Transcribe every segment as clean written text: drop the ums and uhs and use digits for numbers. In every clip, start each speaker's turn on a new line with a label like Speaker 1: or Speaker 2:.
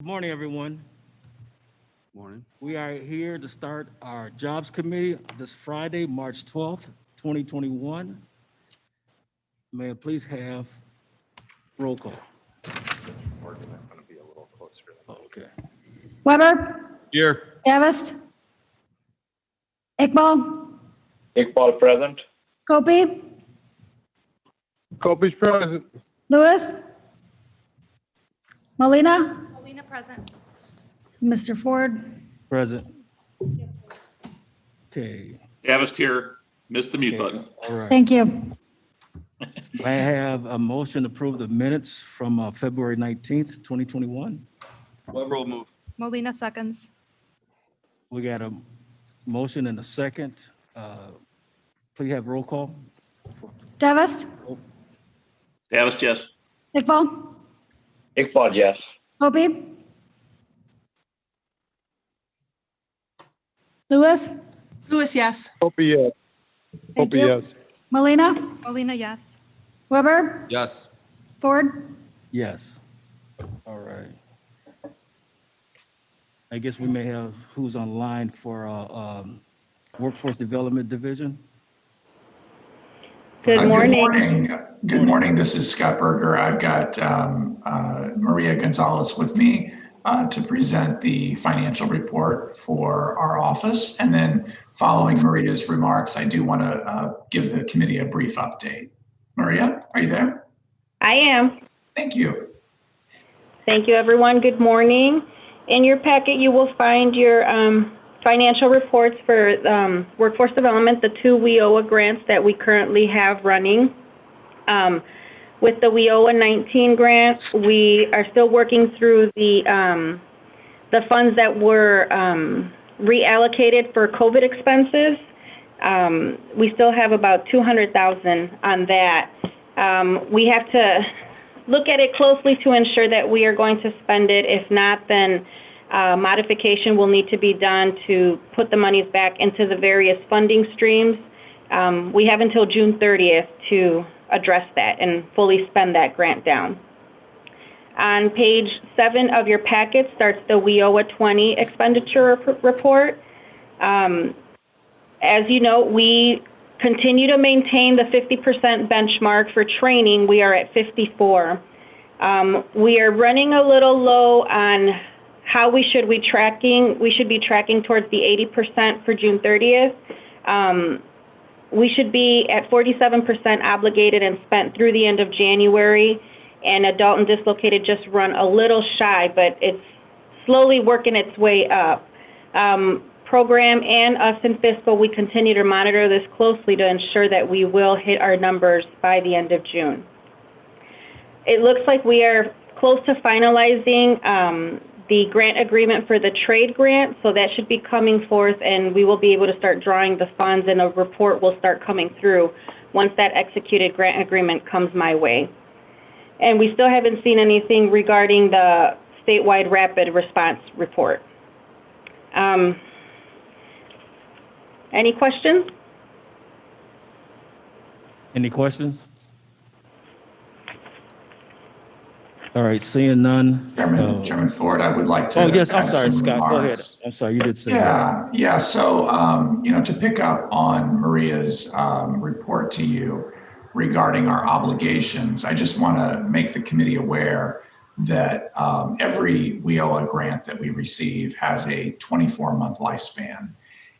Speaker 1: Good morning, everyone.
Speaker 2: Morning.
Speaker 1: We are here to start our Jobs Committee this Friday, March 12th, 2021. May I please have roll call?
Speaker 2: We're going to be a little closer.
Speaker 1: Okay.
Speaker 3: Weber,
Speaker 2: Here.
Speaker 3: Davis, Iqbal,
Speaker 4: Iqbal present.
Speaker 3: Kopi,
Speaker 4: Kopi's present.
Speaker 3: Lewis, Molina,
Speaker 5: Molina present.
Speaker 3: Mr. Ford.
Speaker 1: Present. Okay.
Speaker 6: Davis here, missed the mute
Speaker 1: Okay.
Speaker 6: button.
Speaker 1: All right.
Speaker 3: Thank you.
Speaker 1: I have a motion to approve the minutes from February 19th, 2021.
Speaker 2: Weber will move.
Speaker 5: Molina seconds.
Speaker 1: We got a motion and a second. Please have roll call.
Speaker 3: Davis,
Speaker 6: Davis, yes.
Speaker 3: Iqbal,
Speaker 4: Iqbal, yes.
Speaker 3: Kopi, Lewis.
Speaker 7: Lewis, yes.
Speaker 4: Kopi, yes.
Speaker 3: Thank
Speaker 4: Kopi,
Speaker 3: you.
Speaker 4: yes.
Speaker 3: Molina,
Speaker 5: Molina, yes.
Speaker 3: Weber,
Speaker 2: Yes.
Speaker 3: Ford.
Speaker 1: Yes. All right. I guess we may have who's online for Workforce Development Division.
Speaker 8: Good
Speaker 9: Good
Speaker 8: morning.
Speaker 9: morning. Good morning. This is Scott Berger. I've got Maria Gonzalez with me to present the financial report for our office. And then following Maria's remarks, I do want to give the committee a brief update. Maria, are you there?
Speaker 8: I am.
Speaker 9: Thank you.
Speaker 8: Thank you, everyone. Good morning. In your packet, you will find your financial reports for workforce development, the two WIOA grants that we currently have running. With the WIOA 19 grant, we are still working through the funds that were reallocated for COVID expenses. We still have about $200,000 on that. We have to look at it closely to ensure that we are going to spend it. If not, then modification will need to be done to put the monies back into the various funding streams. We have until June 30th to address that and fully spend that grant down. On page 7 of your packet starts the WIOA 20 expenditure report. As you know, we continue to maintain the 50% benchmark for training. We are at 54. We are running a little low on how we should be tracking. We should be tracking towards the 80% for June 30th. We should be at 47% obligated and spent through the end of January. And adult and dislocated just run a little shy, but it's slowly working its way up. Program and us in fiscal, we continue to monitor this closely to ensure that we will hit our numbers by the end of June. It looks like we are close to finalizing the grant agreement for the trade grant, so that should be coming forth and we will be able to start drawing the funds and a report will start coming through once that executed grant agreement comes my way. And we still haven't seen anything regarding the statewide rapid response report. Any questions?
Speaker 1: Any questions? All right, seeing none.
Speaker 9: Chairman Ford, I would like to.
Speaker 1: Oh, yes, I'm
Speaker 9: add
Speaker 1: sorry,
Speaker 9: some
Speaker 1: Scott, go ahead.
Speaker 9: remarks.
Speaker 1: I'm sorry, you did say that.
Speaker 9: Yeah. So, to pick up on Maria's report to you regarding our obligations, I just want to make the committee aware that every WIOA grant that we receive has a 24-month lifespan.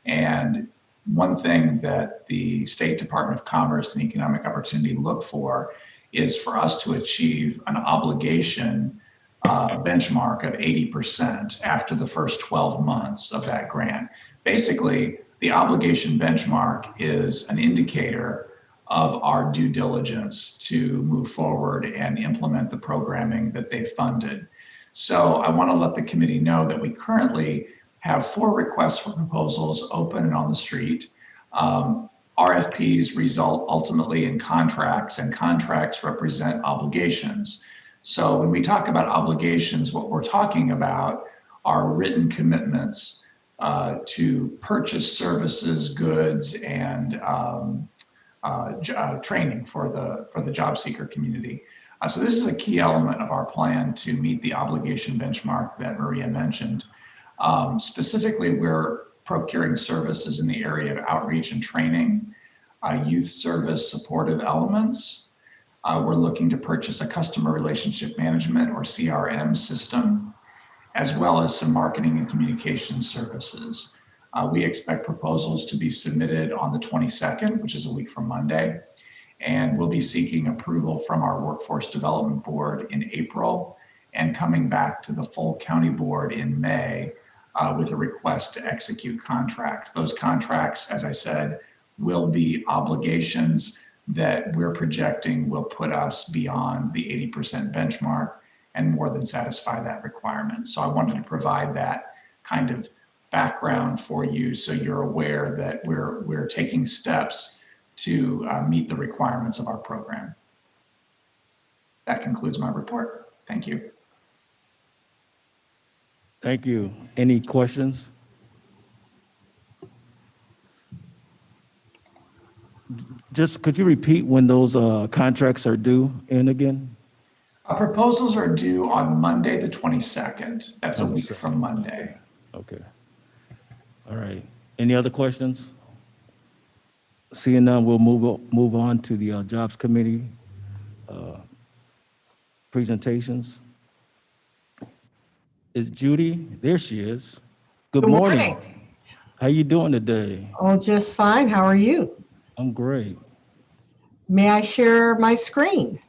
Speaker 9: And one thing that the State Department of Commerce and Economic Opportunity look for is for us to achieve an obligation benchmark of 80% after the first 12 months of that grant. Basically, the obligation benchmark is an indicator of our due diligence to move forward and implement the programming that they funded. So I want to let the committee know that we currently have 4 requests for proposals open and on the street. RFPs result ultimately in contracts, and contracts represent obligations. So when we talk about obligations, what we're talking about are written commitments to purchase services, goods, and training for the job seeker community. So this is a key element of our plan to meet the obligation benchmark that Maria mentioned. Specifically, we're procuring services in the area of outreach and training, youth service supportive elements. We're looking to purchase a customer relationship management or CRM system, as well as some marketing and communication services. We expect proposals to be submitted on the 22nd, which is a week from Monday, and we'll be seeking approval from our Workforce Development Board in April and coming back to the full county board in May with a request to execute contracts. Those contracts, as I said, will be obligations that we're projecting will put us beyond the 80% benchmark and more than satisfy that requirement. So I wanted to provide that kind of background for you so you're aware that we're taking steps to meet the requirements of our program. That concludes my report. Thank you.
Speaker 1: Thank you. Any questions? Just could you repeat when those contracts are due in again?
Speaker 9: Proposals are due on Monday, the 22nd. That's a week from Monday.
Speaker 1: Okay. All right. Any other questions? Seeing none, we'll move on to the Jobs Committee presentations. Is Judy? There she is. Good morning. How you doing today?
Speaker 7: Oh, just fine. How are you?
Speaker 1: I'm great.
Speaker 7: May I share my screen?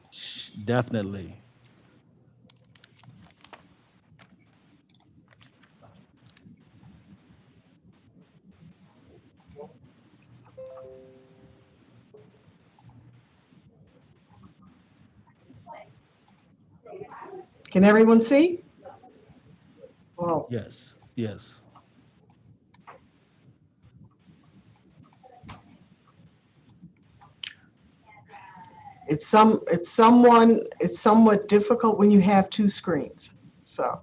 Speaker 1: Definitely.
Speaker 7: Can everyone see? Well,
Speaker 1: Yes, yes.
Speaker 7: it's somewhat difficult when you have two screens. So,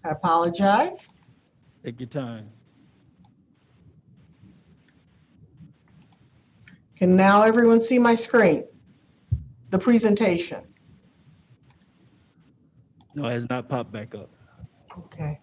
Speaker 7: I apologize.
Speaker 1: Take your time.
Speaker 7: Can now everyone see my screen? The presentation.
Speaker 1: No, it has not popped back up.
Speaker 7: Okay.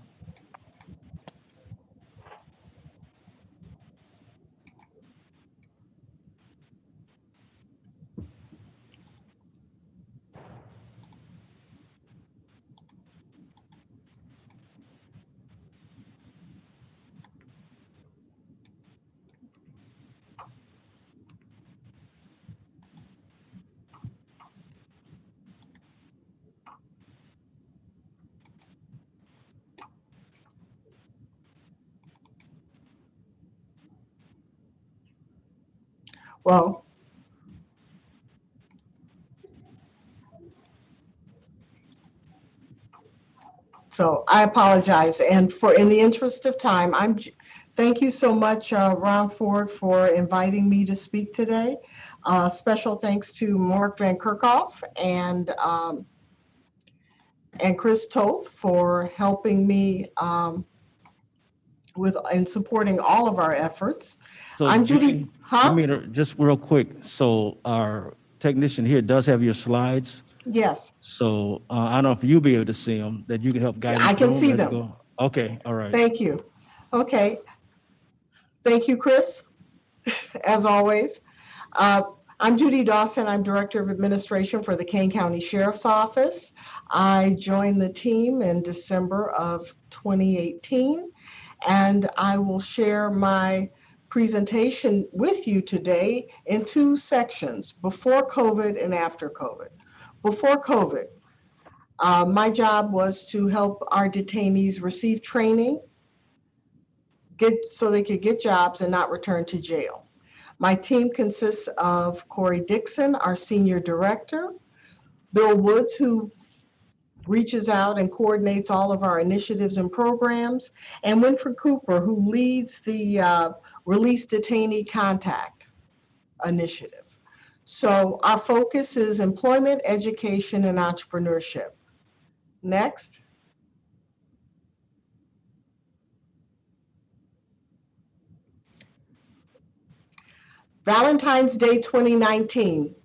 Speaker 7: Well, so I apologize. And in the interest of time, thank you so much, Ron Ford, for inviting me to speak today. Special thanks to Mark Van Kerkhoff and Chris Toth for helping me in supporting all of our efforts.
Speaker 1: So
Speaker 7: I'm Judy.
Speaker 1: Judy, I mean, just real quick. So our technician here does have your slides.
Speaker 7: Yes.
Speaker 1: So I don't know if you'll be able to see them, that you can help guide them.
Speaker 7: I can
Speaker 1: through
Speaker 7: see
Speaker 1: as you
Speaker 7: them.
Speaker 1: go. Okay, all right.
Speaker 7: Thank you. Okay. Thank you, Chris, as always. I'm Judy Dawson. I'm Director of Administration for the Kane County Sheriff's Office. I joined the team in December of 2018, and I will share my presentation with you today in two sections, before COVID and after COVID. Before COVID, my job was to help our detainees receive training, so they could get jobs and not return to jail. My team consists of Corey Dixon, our Senior Director, Bill Woods, who reaches out and coordinates all of our initiatives and programs, and Winfred Cooper, who leads the Release Detainee Contact Initiative. So our focus is employment, education, and entrepreneurship. Next. Valentine's Day 2019.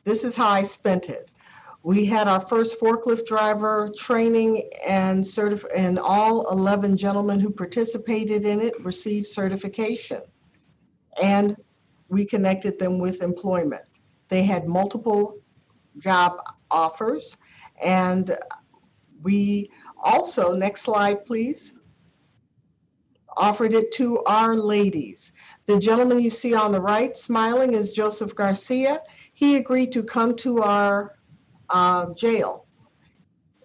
Speaker 7: This is how I spent it. We had our first forklift driver training, and all 11 gentlemen who participated in it received certification. And we connected them with employment. They had multiple job offers, and we also, next slide please, offered it to our ladies. The gentleman you see on the right smiling is Joseph Garcia. He agreed to come to our jail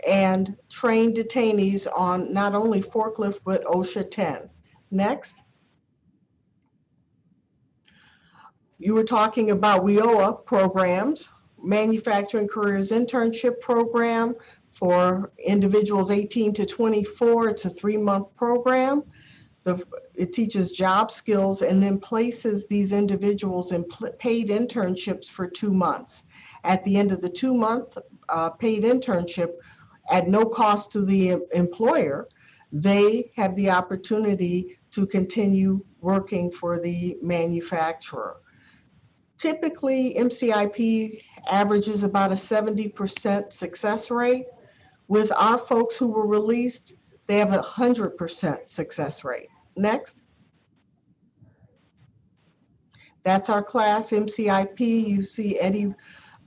Speaker 7: and train detainees on not only forklift but OSHA 10. Next. You were talking about WIOA programs, Manufacturing Careers Internship Program for individuals 18 to 24. It's a 3-month program. It teaches job skills and then places these individuals in paid internships for 2 months. At the end of the 2-month paid internship, at no cost to the employer, they have the opportunity to continue working for the manufacturer. Typically, MCIP averages about a 70% success rate. With our folks who were released, they have a 100% success rate. Next. That's our class, MCIP. You see Eddie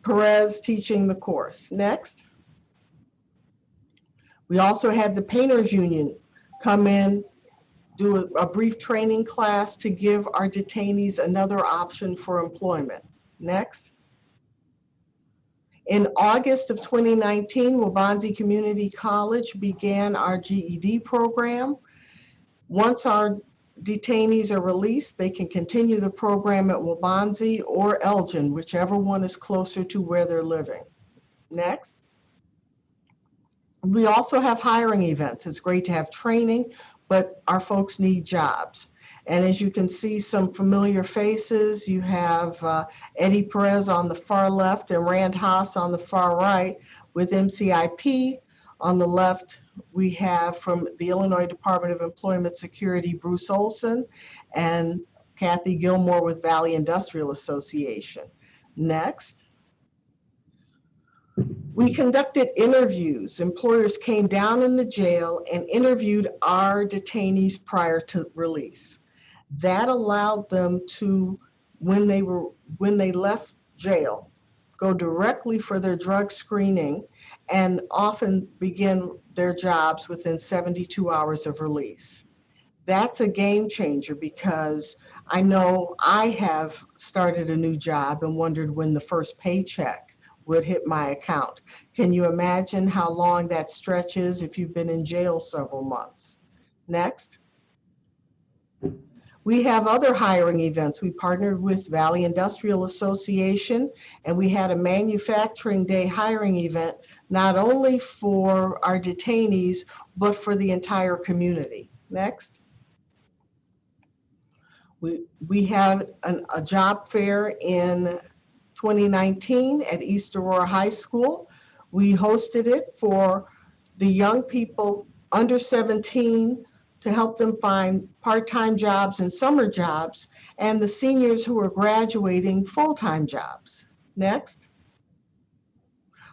Speaker 7: Perez teaching the course. Next. We also had the Painters Union come in, do a brief training class to give our detainees another option for employment. Next. In August of 2019, Waubonsie Community College began our GED program. Once our detainees are released, they can continue the program at Waubonsie or Elgin, whichever one is closer to where they're living. Next. We also have hiring events. It's great to have training, but our folks need jobs. And as you can see, some familiar faces. You have Eddie Perez on the far left and Rand Haas on the far right with MCIP. On the left, we have from the Illinois Department of Employment Security, Bruce Olson, and Kathy Gilmore with Valley Industrial Association. Next. We conducted interviews. Employers came down in the jail and interviewed our detainees prior to release. That allowed them to, when they left jail, go directly for their drug screening and often begin their jobs within 72 hours of release. That's a game changer, because I know I have started a new job and wondered when the first paycheck would hit my account. Can you imagine how long that stretch is if you've been in jail several months? Next. We have other hiring events. We partnered with Valley Industrial Association, and we had a manufacturing day hiring event, not only for our detainees, but for the entire community. Next. We had a job fair in 2019 at East Aurora High School. We hosted it for the young people under 17 to help them find part-time jobs and summer jobs, and the seniors who are graduating full-time jobs. Next.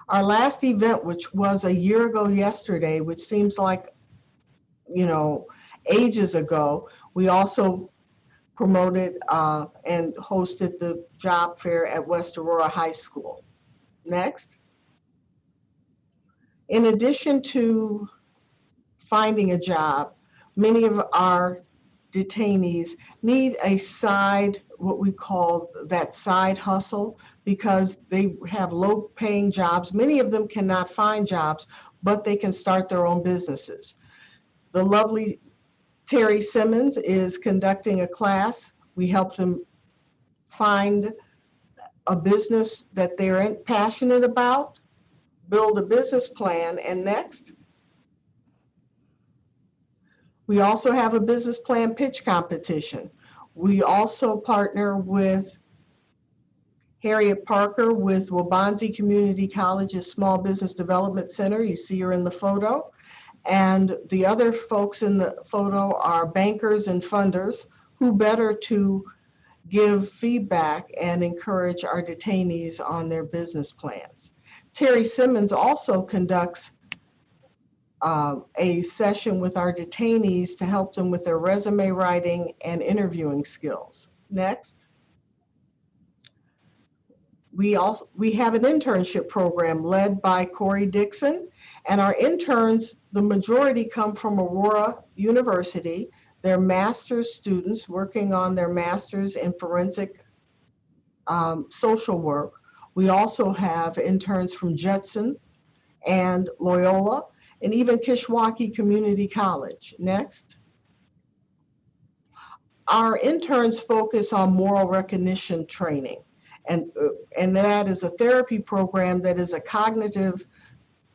Speaker 7: Our last event, which was a year ago yesterday, which seems like, ages ago, we also promoted and hosted the job fair at West Aurora High School. Next. In addition to finding a job, many of our detainees need a side, what we call that side hustle, because they have low paying jobs. Many of them cannot find jobs, but they can start their own businesses. The lovely Terry Simmons is conducting a class. We help them find a business that they're passionate about build a business plan. And next, we also have a business plan pitch competition. We also partner with Harriet Parker with Wabanzi Community College's Small Business Development Center. You see her in the photo. And the other folks in the photo are bankers and funders. Who better to give feedback and encourage our detainees on their business plans. Terry Simmons also conducts a session with our detainees to help them with their resume writing and interviewing skills. Next. We have an internship program led by Corey Dixon, and our interns, the majority come from Aurora University. They're master's students working on their master's in forensic social work. We also have interns from Judson and Loyola, and even Kishwaukee Community College. Next. Our interns focus on moral recognition training, and that is a therapy program that is a cognitive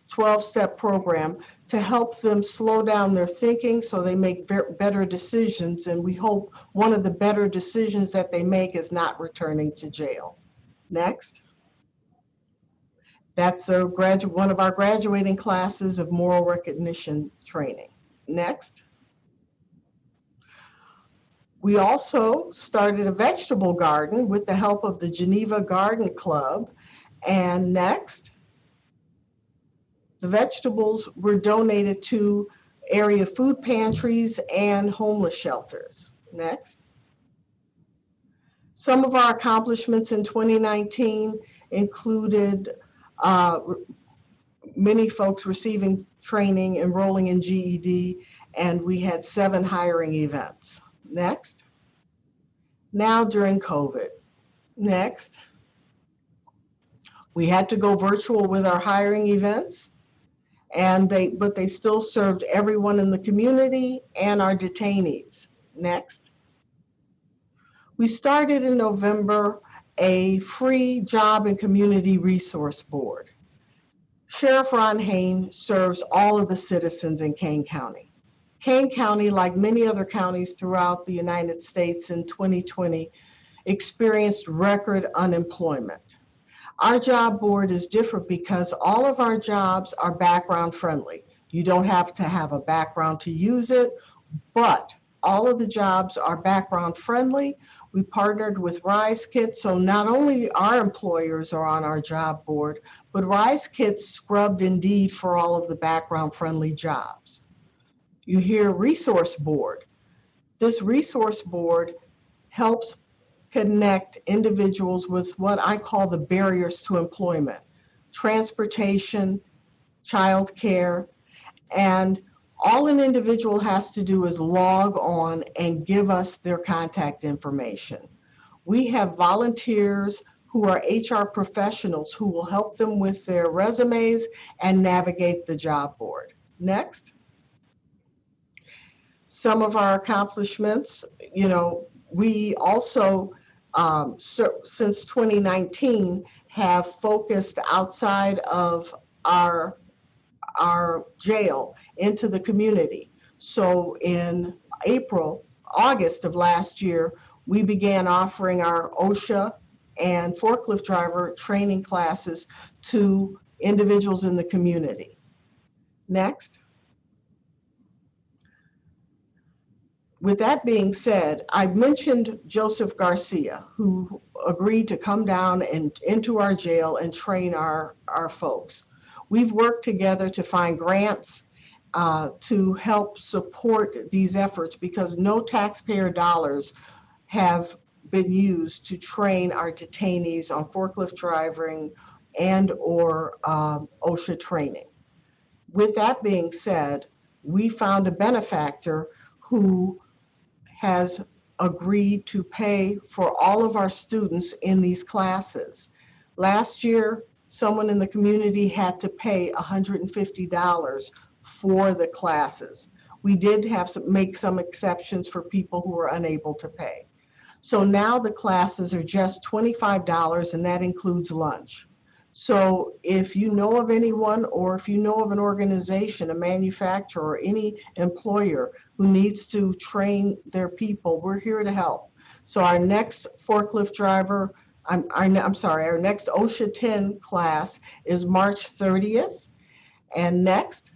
Speaker 7: 12-step program to help them slow down their thinking so they make better decisions. And we hope one of the better decisions that they make is not returning to jail. Next. That's one of our graduating classes of moral recognition training. Next. We also started a vegetable garden with the help of the Geneva Garden Club. And next, the vegetables were donated to area food pantries and homeless shelters. Next. Some of our accomplishments in 2019 included many folks receiving training, enrolling in GED, and we had 7 hiring events. Next. Now during COVID. Next. We had to go virtual with our hiring events, but they still served everyone in the community and our detainees. Next. We started in November a free job and community resource board. Sheriff Ron Hain serves all of the citizens in Kane County. Kane County, like many other counties throughout the United States in 2020, experienced record unemployment. Our job board is different because all of our jobs are background friendly. You don't have to have a background to use it, but all of the jobs are background friendly. We partnered with Rise Kits, so not only our employers are on our job board, but Rise Kits scrubbed Indeed for all of the background friendly jobs. You hear resource board. This resource board helps connect individuals with what I call the barriers to employment: transportation, childcare, and all an individual has to do is log on and give us their contact information. We have volunteers who are HR professionals who will help them with their resumes and navigate the job board. Next. Some of our accomplishments, we also, since 2019, have focused outside of our jail into the community. So in August of last year, we began offering our OSHA and forklift driver training classes to individuals in the community. Next. With that being said, I've mentioned Joseph Garcia, who agreed to come down and into our jail and train our folks. We've worked together to find grants to help support these efforts because no taxpayer dollars have been used to train our detainees on forklift driving and or OSHA training. With that being said, we found a benefactor who has agreed to pay for all of our students in these classes. Last year, someone in the community had to pay $150 for the classes. We did have to make some exceptions for people who were unable to pay. So now the classes are just $25, and that includes lunch. So if you know of anyone, or if you know of an organization, a manufacturer, or any employer who needs to train their people, we're here to help. So our next forklift driver, I'm sorry, our next OSHA 10 class is March 30th. And next,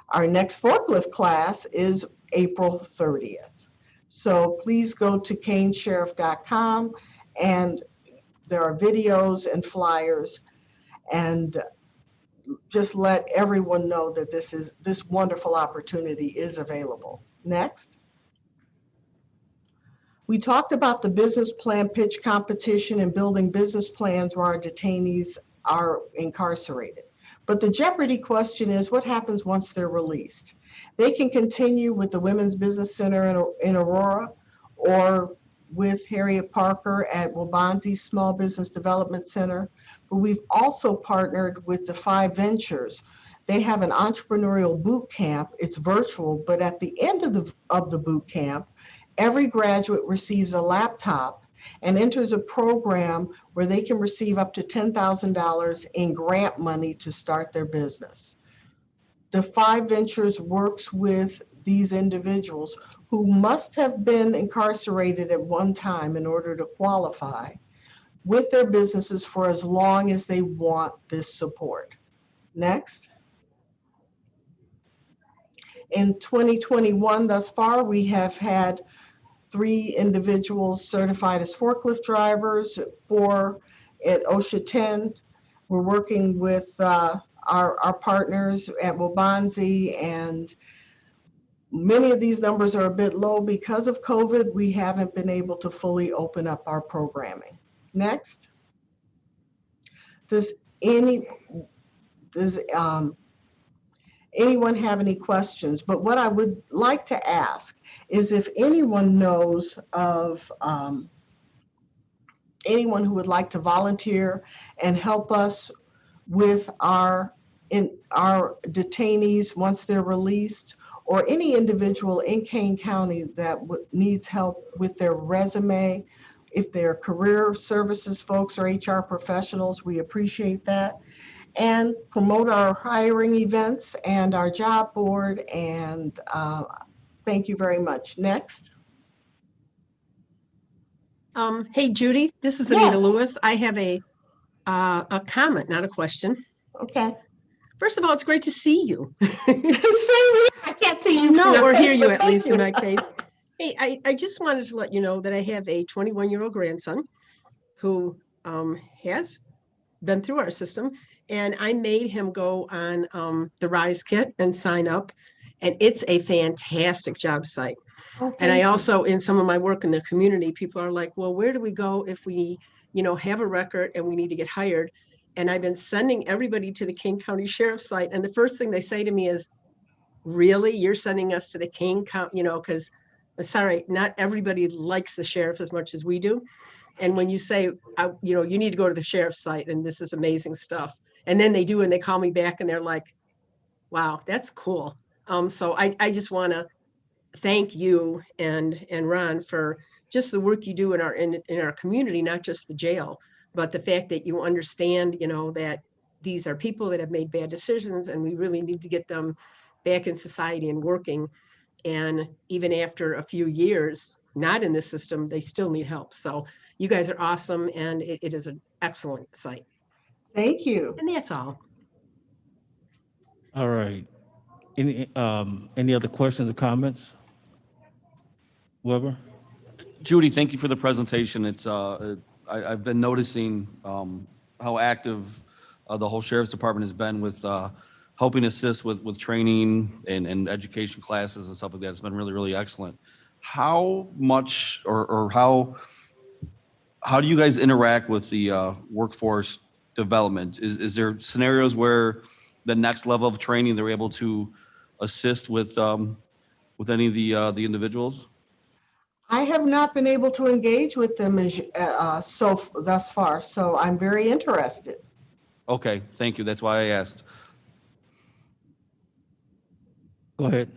Speaker 7: our next forklift class is April 30th. So please go to canesheriff.com, and there are videos and flyers, and just let everyone know that this wonderful opportunity is available. Next. We talked about the business plan pitch competition and building business plans where our detainees are incarcerated. But the Jeopardy question is, what happens once they're released? They can continue with the Women's Business Center in Aurora, or with Harriet Parker at Wabanzi Small Business Development Center. But we've also partnered with Defy Ventures. They have an entrepreneurial boot camp. It's virtual, but at the end of the boot camp, every graduate receives a laptop and enters a program where they can receive up to $10,000 in grant money to start their business. Defy Ventures works with these individuals who must have been incarcerated at one time in order to qualify with their businesses for as long as they want this support. Next. In 2021 thus far, we have had 3 individuals certified as forklift drivers, 4 at OSHA 10. We're working with our partners at Wabanzi, and many of these numbers are a bit low because of COVID. We haven't been able to fully open up our programming. Next. Does anyone have any questions? But what I would like to ask is if anyone knows of anyone who would like to volunteer and help us with our detainees once they're released, or any individual in Kane County that needs help with their resume, if they're career services folks or HR professionals, we appreciate that. And promote our hiring events and our job board. And thank you very much. Next.
Speaker 10: Hey, Judy, this is
Speaker 7: Yes.
Speaker 10: Anita Lewis. I have a comment, not a question.
Speaker 7: Okay.
Speaker 10: First of all, it's great to see you.
Speaker 7: Same here. I can't see you.
Speaker 10: No, or hear
Speaker 7: face,
Speaker 10: you
Speaker 7: but
Speaker 10: at
Speaker 7: thank
Speaker 10: least
Speaker 7: you.
Speaker 10: in my case. Hey, I just wanted to let you know that I have a 21-year-old grandson who has been through our system, and I made him go on the Rise Kit and sign up, and it's a fantastic job site.
Speaker 7: Oh,
Speaker 10: And I
Speaker 7: thank you.
Speaker 10: also, in some of my work in the community, people are like, well, where do we go if we, have a record and we need to get hired? And I've been sending everybody to the King County Sheriff's site. And the first thing they say to me is, really, you're sending us to the King County, because sorry, not everybody likes the sheriff as much as we do. And when you say, you need to go to the sheriff's site and this is amazing stuff. And then they do, and they call me back and they're like, wow, that's cool. So I just want to thank you and Ron for just the work you do in our community, not just the jail, but the fact that you understand, that these are people that have made bad decisions and we really need to get them back in society and working. And even after a few years not in this system, they still need help. So you guys are awesome, and it is an excellent site.
Speaker 7: Thank you.
Speaker 10: And that's all.
Speaker 1: All right. Any other questions or comments? Weber?
Speaker 2: Judy, thank you for the presentation. It's I've been noticing how active the whole Sheriff's Department has been with helping assist with training and education classes and stuff like that. It's been really, really excellent. How much or how do you guys interact with the workforce development? Is there scenarios where the next level of training they're able to assist with any of the individuals?
Speaker 7: I have not been able to engage with them thus far, so I'm very interested.
Speaker 2: Okay, thank you. That's why I asked.
Speaker 1: Go ahead.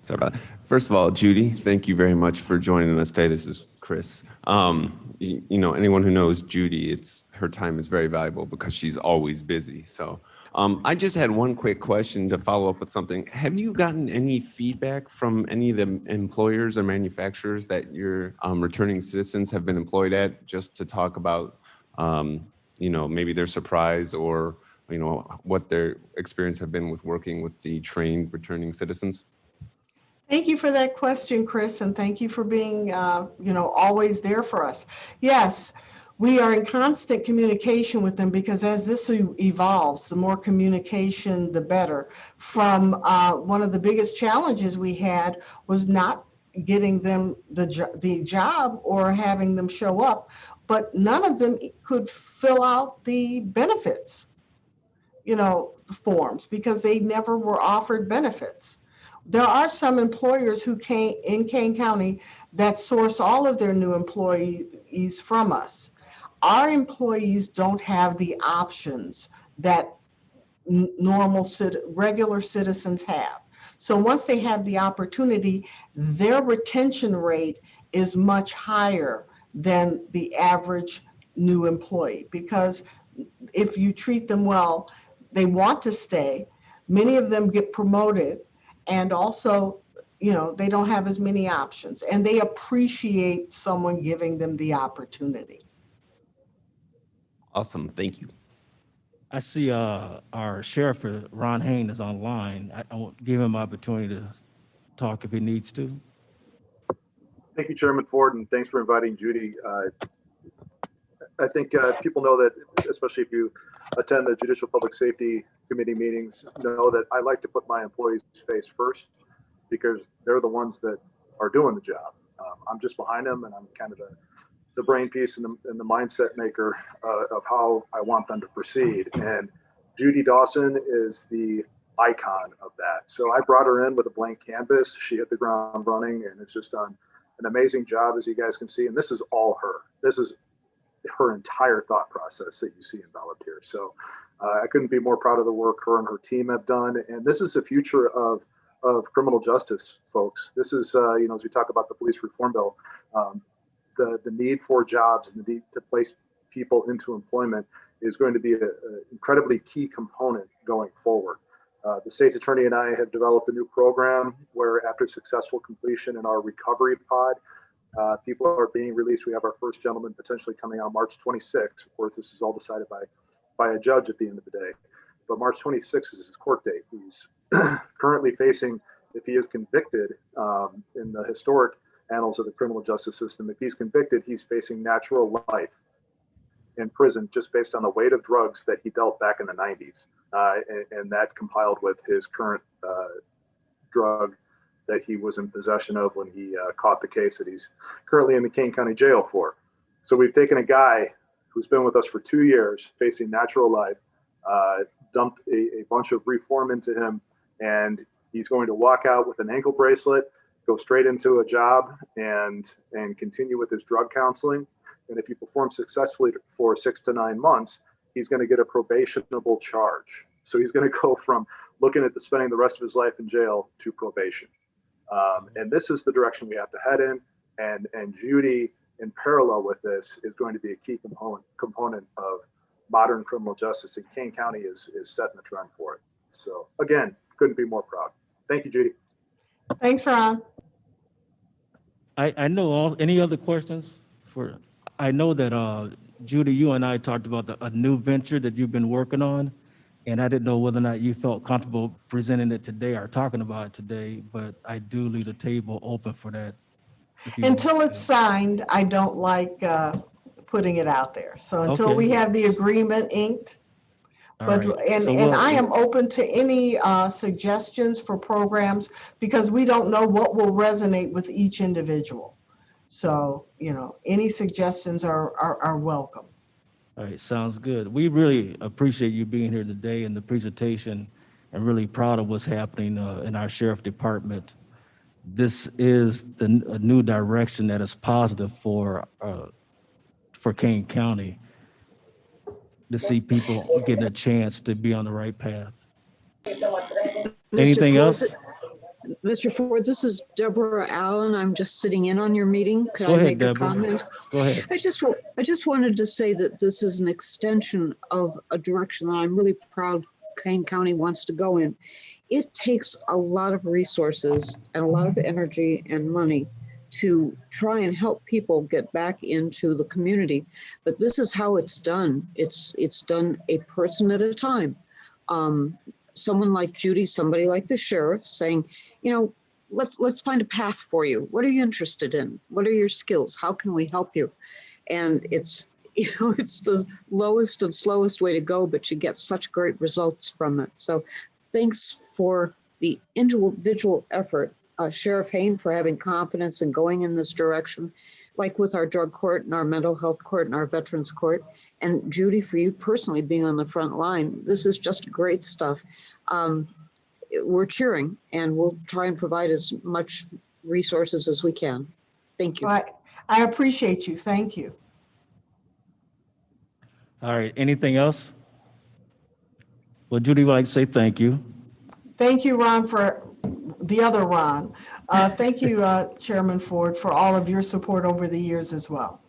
Speaker 11: Sorry about that. First of all, Judy, thank you very much for joining us today. This is Chris. Anyone who knows Judy, her time is very valuable because she's always busy. So I just had one quick question to follow up with something. Have you gotten any feedback from any of the employers or manufacturers that your returning citizens have been employed at, just to talk about, maybe their surprise or, what their experience have been with working with the trained returning citizens?
Speaker 7: Thank you for that question, Chris, and thank you for being, always there for us. Yes, we are in constant communication with them because as this evolves, the more communication, the better. From one of the biggest challenges we had was not getting them the job or having them show up, but none of them could fill out the benefits, forms because they never were offered benefits. There are some employers who came in Kane County that source all of their new employees from us. Our employees don't have the options that regular citizens have. So once they have the opportunity, their retention rate is much higher than the average new employee, because if you treat them well, they want to stay. Many of them get promoted, and also, they don't have as many options, and they appreciate someone giving them the opportunity.
Speaker 11: Awesome. Thank you.
Speaker 1: I see our sheriff, Ron Hain, is online. I will give him an opportunity to talk if he needs to.
Speaker 12: Thank you, Chairman Ford, and thanks for inviting Judy. I think people know that, especially if you attend the Judicial Public Safety Committee meetings, know that I like to put my employees' face first because they're the ones that are doing the job. I'm just behind them, and I'm kind of the brain piece and the mindset maker of how I want them to proceed. And Judy Dawson is the icon of that. So I brought her in with a blank canvas. She hit the ground running, and it's just done an amazing job, as you guys can see. And this is all her. This is her entire thought process that you see in volunteer. So I couldn't be more proud of the work her and her team have done. And this is the future of criminal justice, folks. This is, as we talk about the police reform bill, the need for jobs and the need to place people into employment is going to be an incredibly key component going forward. The state's attorney and I have developed a new program where, after successful completion in our recovery pod, people are being released. We have our first gentleman potentially coming on March 26th. Of course, this is all decided by a judge at the end of the day. But March 26th is his court date. He's currently facing, if he is convicted in the historic annals of the criminal justice system, if he's convicted, he's facing natural life in prison just based on the weight of drugs that he dealt back in the 90s. And that compiled with his current drug that he was in possession of when he caught the case that he's currently in the Kane County Jail for. So we've taken a guy who's been with us for 2 years, facing natural life, dumped a bunch of reform into him, and he's going to walk out with an ankle bracelet, go straight into a job, and continue with his drug counseling. And if he performs successfully for 6 to 9 months, he's going to get a probationable charge. So he's going to go from looking at spending the rest of his life in jail to probation. And this is the direction we have to head in. And Judy, in parallel with this, is going to be a key component of modern criminal justice. And Kane County is setting the trend for it. So again, couldn't be more proud. Thank you, Judy.
Speaker 7: Thanks, Ron.
Speaker 1: I know any other questions for, I know that Judy, you and I talked about a new venture that you've been working on, and I didn't know whether or not you felt comfortable presenting it today or talking about it today, but I do leave the table open for that.
Speaker 7: Until it's signed, I don't like putting it out there. So until we have the agreement inked, but I am open to any suggestions for programs, because we don't know what will resonate with each individual. So, any suggestions are welcome.
Speaker 1: All right, sounds good. We really appreciate you being here today and the presentation, and really proud of what's happening in our sheriff department. This is a new direction that is positive for Kane County, to see people getting a chance to be on the right path. Anything else?
Speaker 13: Mr. Ford, this is Deborah Allen. I'm just sitting in on your meeting. Could
Speaker 1: Go
Speaker 13: I
Speaker 1: ahead,
Speaker 13: make a
Speaker 1: Deborah.
Speaker 13: comment?
Speaker 1: Go ahead.
Speaker 13: I just wanted to say that this is an extension of a direction that I'm really proud Kane County wants to go in. It takes a lot of resources and a lot of energy and money to try and help people get back into the community. But this is how it's done. It's done a person at a time. Someone like Judy, somebody like the sheriff saying, you know, let's find a path for you. What are you interested in? What are your skills? How can we help you? And it's, you know, it's the lowest and slowest way to go, but you get such great results from it. So thanks for the individual effort, Sheriff Hain, for having confidence in going in this direction, like with our drug court and our mental health court and our veterans court, and Judy, for you personally being on the front line. This is just great stuff. We're cheering, and we'll try and provide as much resources as we can. Thank you.
Speaker 7: Well, I appreciate you. Thank you.
Speaker 1: All right, anything else? Well, Judy would like to say thank you.
Speaker 7: Thank you, Ron, for the other Ron. Thank you, Chairman Ford, for all of your support over the years as well.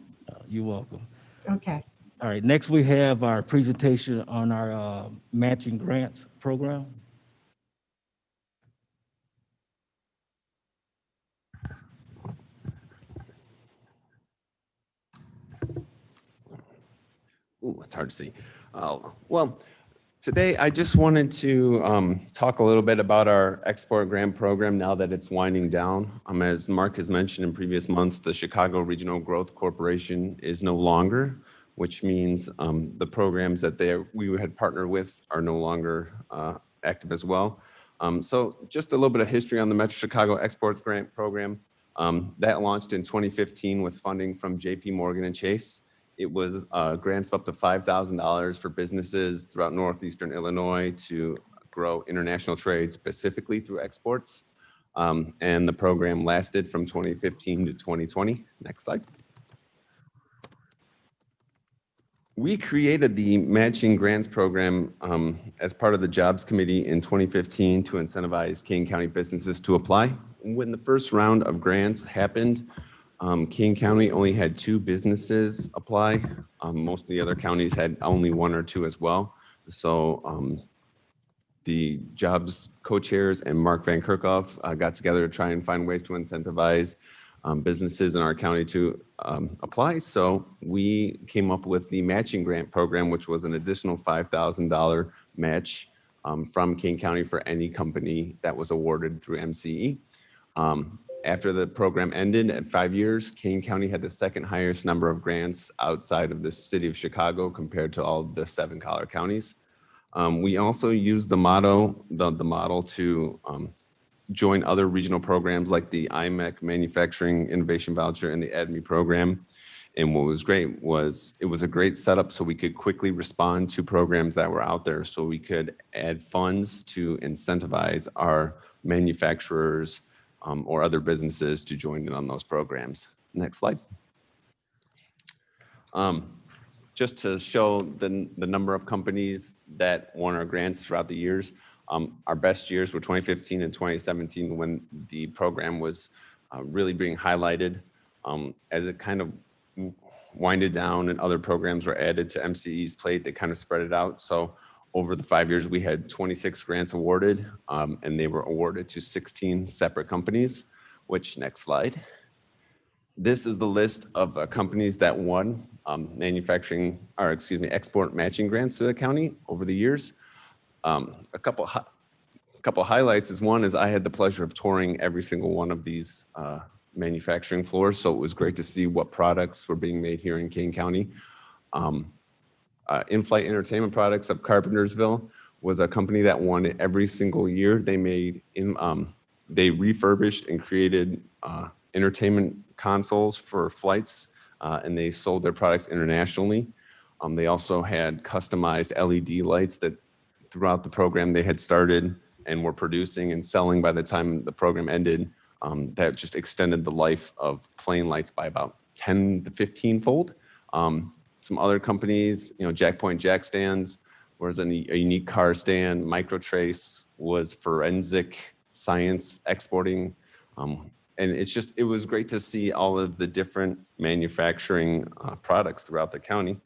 Speaker 1: You're welcome.
Speaker 7: Okay.
Speaker 1: All right, next we have our presentation on our matching grants program.
Speaker 11: Ooh, it's hard to see. Well, today I just wanted to talk a little bit about our export grant program now that it's winding down. As Mark has mentioned in previous months, the Chicago Regional Growth Corporation is no longer, which means the programs that we had partnered with are no longer active as well. So just a little bit of history on the Metro Chicago Exports Grant Program. That launched in 2015 with funding from JP Morgan and Chase. It was grants of up to $5,000 for businesses throughout northeastern Illinois to grow international trade, specifically through exports. And the program lasted from 2015 to 2020. Next slide. We created the Matching Grants Program as part of the Jobs Committee in 2015 to incentivize Kane County businesses to apply. When the first round of grants happened, Kane County only had 2 businesses apply. Most of the other counties had only 1 or 2 as well. So the jobs co-chairs and Mark Van Kerkhoff got together to try and find ways to incentivize businesses in our county to apply. So we came up with the matching grant program, which was an additional $5,000 match from Kane County for any company that was awarded through MCE. After the program ended at 5 years, Kane County had the second highest number of grants outside of the city of Chicago compared to all of the 7 collar counties. We also used the model to join other regional programs like the IMEC Manufacturing Innovation Voucher and the ADME program. And what was great was it was a great setup so we could quickly respond to programs that were out there, so we could add funds to incentivize our manufacturers or other businesses to join in on those programs. Next slide. Just to show the number of companies that won our grants throughout the years. Our best years were 2015 and 2017 when the program was really being highlighted. As it kind of winded down and other programs were added to MCE's plate, they kind of spread it out. So over the 5 years, we had 26 grants awarded, and they were awarded to 16 separate companies, which, next slide. This is the list of companies that won export matching grants to the county over the years. A couple highlights is one is I had the pleasure of touring every single one of these manufacturing floors. So it was great to see what products were being made here in Kane County. In-Flight Entertainment Products of Carpentersville was a company that won it every single year. They refurbished and created entertainment consoles for flights, and they sold their products internationally. They also had customized LED lights that throughout the program they had started and were producing and selling by the time the program ended. That just extended the life of plane lights by about 10 to 15 fold. Some other companies, Jack Point Jack Stands was a unique car stand. Microtrace was forensic science exporting. And it was great to see all of the different manufacturing products throughout the county.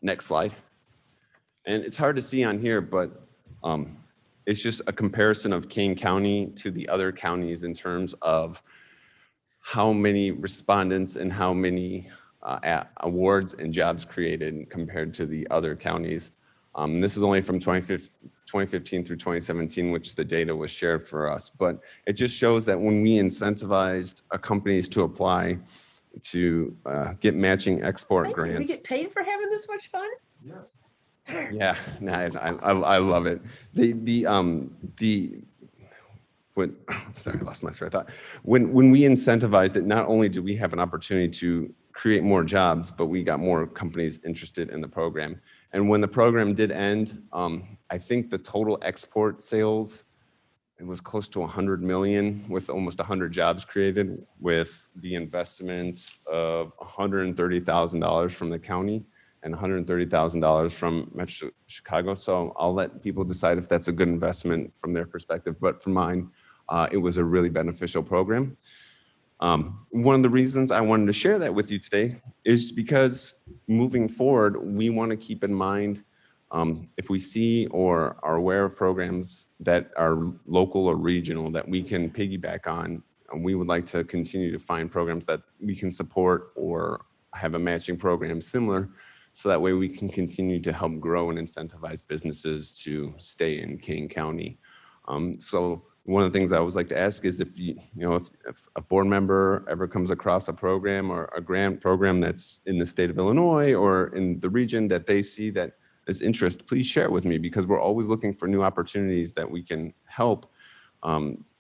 Speaker 11: Next slide. And it's hard to see on here, but it's just a comparison of Kane County to the other counties in terms of how many respondents and how many awards and jobs created compared to the other counties. This is only from 2015 through 2017, which the data was shared for us. But it just shows that when we incentivized companies to apply to get matching export
Speaker 10: Thank you.
Speaker 11: grants.
Speaker 10: We get paid for having this much fun?
Speaker 11: Yeah, I love it. Sorry, I lost my train of thought. When we incentivized it, not only did we have an opportunity to create more jobs, but we got more companies interested in the program. And when the program did end, I think the total export sales, it was close to 100 million with almost 100 jobs created with the investment of $130,000 from the county and $130,000 from Metro Chicago. So I'll let people decide if that's a good investment from their perspective, but from mine, it was a really beneficial program. One of the reasons I wanted to share that with you today is because moving forward, we want to keep in mind if we see or are aware of programs that are local or regional that we can piggyback on, we would like to continue to find programs that we can support or have a matching program similar, so that way we can continue to help grow and incentivize businesses to stay in Kane County. So one of the things I always like to ask is if if a board member ever comes across a program or a grant program that's in the state of Illinois or in the region that they see that is interest, please share it with me, because we're always looking for new opportunities that we can help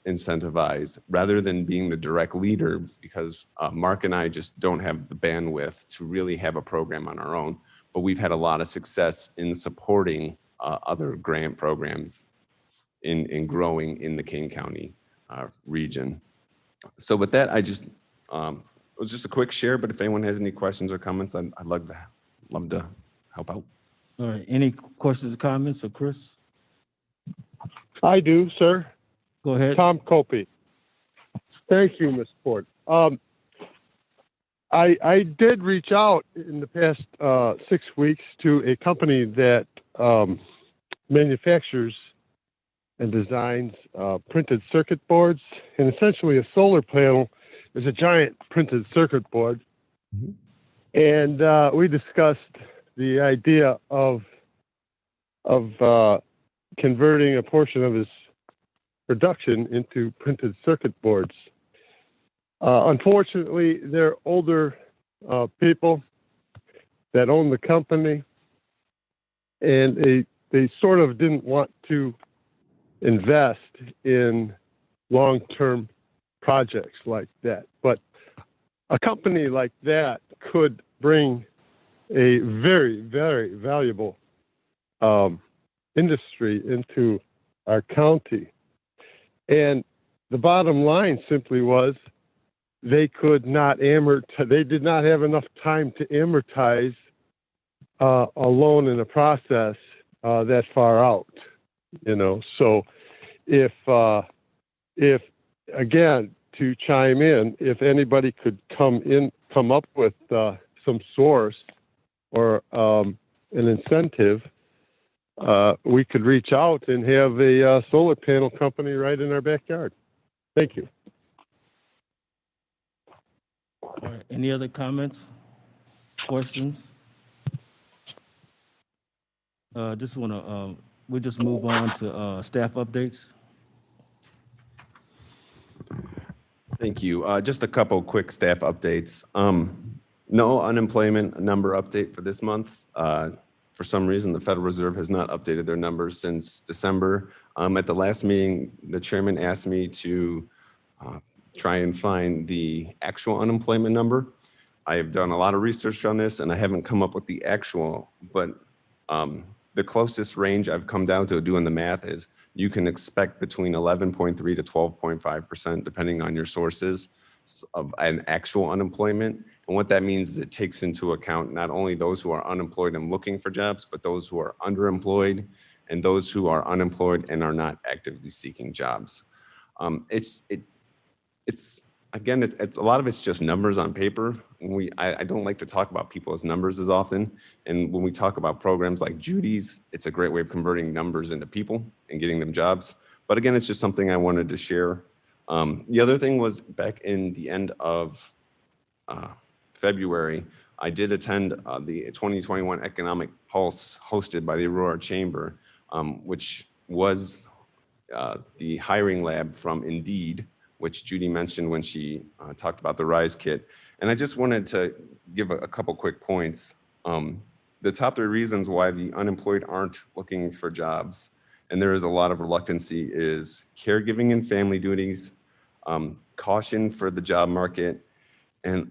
Speaker 11: incentivize rather than being the direct leader, because Mark and I just don't have the bandwidth to really have a program on our own. But we've had a lot of success in supporting other grant programs in growing in the Kane County region. So with that, it was just a quick share, but if anyone has any questions or comments, I'd love to help out.
Speaker 1: All right, any questions or comments for Chris?
Speaker 14: I do, sir.
Speaker 1: Go ahead.
Speaker 14: Tom Copey. Thank you, Ms. Ford. I did reach out in the past 6 weeks to a company that manufactures and designs printed circuit boards, and essentially a solar panel is a giant printed circuit board. Mm-hmm. And we discussed the idea of converting a portion of his production into printed circuit boards. Unfortunately, they're older people that own the company, and they sort of didn't want to invest in long-term projects like that. But a company like that could bring a very, very valuable industry into our county. And the bottom line simply was they could not amortize, they did not have enough time to amortize a loan in a process that far out, So if again, to chime in, if anybody could come up with some source or an incentive, we could reach out and have a solar panel company right in our backyard. Thank you.
Speaker 1: All right, any other comments, questions? Just want to, we'll just move on to staff updates.
Speaker 11: Thank you. Just a couple quick staff updates. No unemployment number update for this month. For some reason, the Federal Reserve has not updated their numbers since December. At the last meeting, the chairman asked me to try and find the actual unemployment number. I have done a lot of research on this and I haven't come up with the actual, but the closest range I've come down to doing the math is you can expect between 11.3 to 12.5%, depending on your sources, of an actual unemployment. And what that means is it takes into account not only those who are unemployed and looking for jobs, but those who are underemployed and those who are unemployed and are not actively seeking jobs. It's again, it's a lot of it's just numbers on paper. I don't like to talk about people as numbers as often. And when we talk about programs like Judy's, it's a great way of converting numbers into people and getting them jobs. But again, it's just something I wanted to share. The other thing was back in the end of February, I did attend the 2021 Economic Pulse hosted by the Aurora Chamber, which was the hiring lab from Indeed, which Judy mentioned when she talked about the RISE kit. And I just wanted to give a couple quick points. The top 3 reasons why the unemployed aren't looking for jobs, and there is a lot of reluctancy, is caregiving and family duties, caution for the job market, and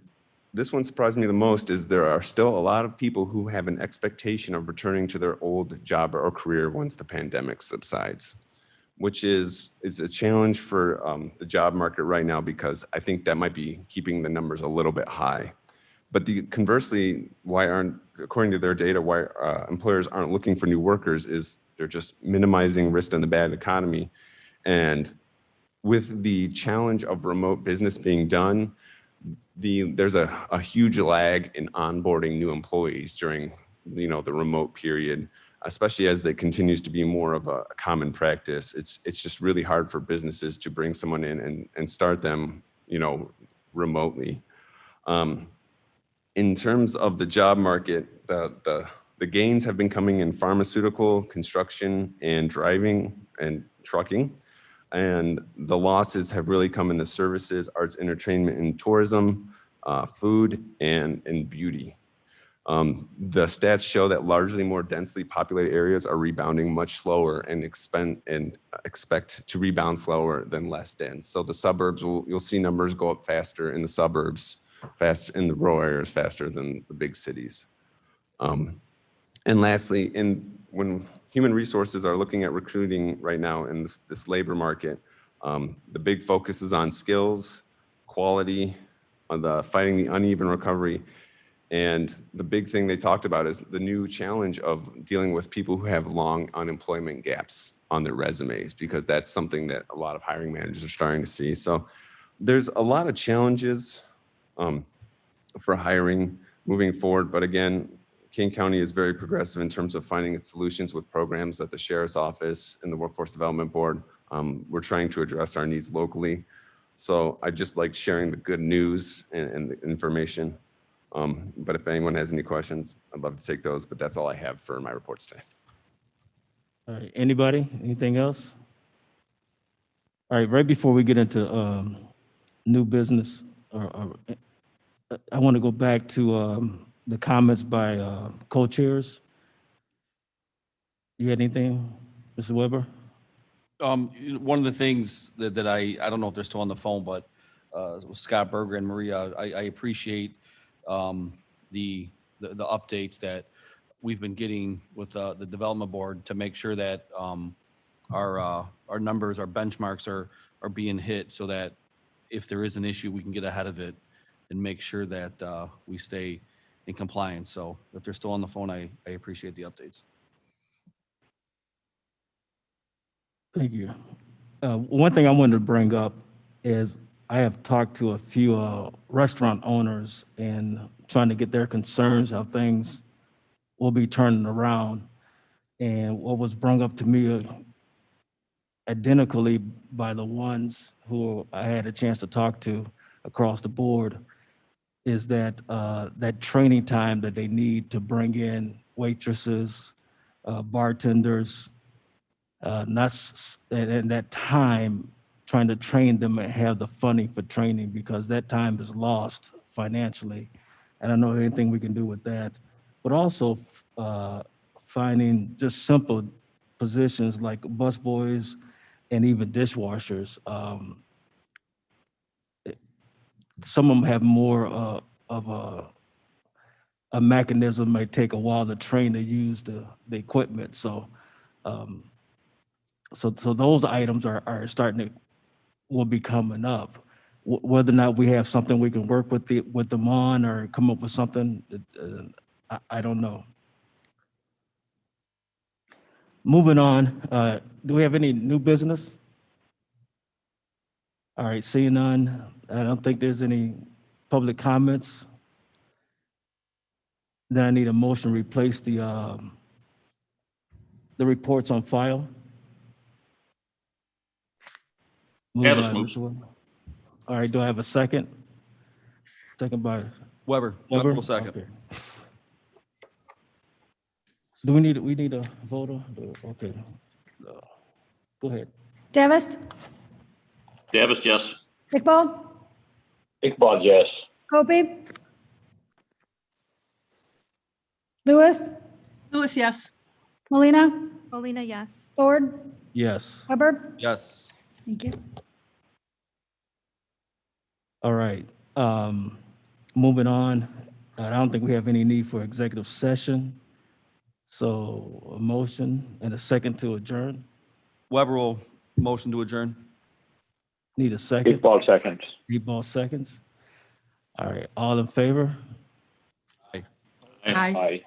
Speaker 11: this one surprised me the most is there are still a lot of people who have an expectation of returning to their old job or career once the pandemic subsides, which is a challenge for the job market right now, because I think that might be keeping the numbers a little bit high. But conversely, according to their data, why employers aren't looking for new workers is they're just minimizing risk in the bad economy. And with the challenge of remote business being done, there's a huge lag in onboarding new employees during the remote period, especially as it continues to be more of a common practice. It's just really hard for businesses to bring someone in and start them remotely. In terms of the job market, the gains have been coming in pharmaceutical, construction, and driving and trucking. And the losses have really come in the services, arts, entertainment, and tourism, food, and beauty. The stats show that largely more densely populated areas are rebounding much slower and expect to rebound slower than less dense. So the suburbs, you'll see numbers go up faster in the suburbs, faster in the rural areas, faster than the big cities. And lastly, when human resources are looking at recruiting right now in this labor market, the big focus is on skills, quality, on fighting the uneven recovery. And the big thing they talked about is the new challenge of dealing with people who have long unemployment gaps on their resumes, because that's something that a lot of hiring managers are starting to see. So there's a lot of challenges for hiring moving forward. But again, King County is very progressive in terms of finding its solutions with programs at the Sheriff's Office and the Workforce Development Board. We're trying to address our needs locally. So I just like sharing the good news and the information. But if anyone has any questions, I'd love to take those, but that's all I have for my reports today.
Speaker 1: All right, anybody, anything else? All right, right before we get into new business, I want to go back to the comments by co-chairs. You had anything, Mr. Weber?
Speaker 2: One of the things that I don't know if they're still on the phone, but Scott Berger and Maria, I appreciate the updates that we've been getting with the development board to make sure that our numbers, our benchmarks are being hit, so that if there is an issue, we can get ahead of it and make sure that we stay in compliance. So if they're still on the phone, I appreciate the updates.
Speaker 1: Thank you. One thing I wanted to bring up is I have talked to a few restaurant owners and trying to get their concerns how things will be turning around. And what was brought up to me identically by the ones who I had a chance to talk to across the board is that that training time that they need to bring in waitresses, bartenders, and that time trying to train them and have the funding for training, because that time is lost financially. I don't know anything we can do with that, but also finding just simple positions like busboys and even dishwashers. Some of them have more of a mechanism, may take a while to train to use the equipment. So those items are starting to, will be coming up. Whether or not we have something we can work with them on or come up with something, I don't know. Moving on, do we have any new business? All right, seeing none, I don't think there's any public comments. Then I need a motion to replace the reports on file. Moved
Speaker 6: Davis
Speaker 1: by
Speaker 6: moves.
Speaker 1: Mr. Weber. All right, do I have a second? Second by
Speaker 2: Weber,
Speaker 1: Weber?
Speaker 2: will second.
Speaker 1: Okay. Do we need a voter? Okay. Go ahead.
Speaker 3: Davis,
Speaker 6: Davis, yes.
Speaker 3: Iqbal,
Speaker 4: Iqbal, yes.
Speaker 3: Kobe, Lewis,
Speaker 10: Lewis, yes.
Speaker 3: Molina,
Speaker 5: Molina, yes.
Speaker 3: Ford,
Speaker 1: Yes.
Speaker 3: Weber.
Speaker 2: Yes.
Speaker 3: Thank you.
Speaker 1: All right. Moving on, I don't think we have any need for executive session. So a motion and a second to adjourn.
Speaker 2: Weber will motion to adjourn.
Speaker 1: Need a second?
Speaker 4: Iqbal seconds.
Speaker 1: Iqbal seconds. All right, all in favor?
Speaker 2: Aye.
Speaker 10: Aye.
Speaker 4: Aye.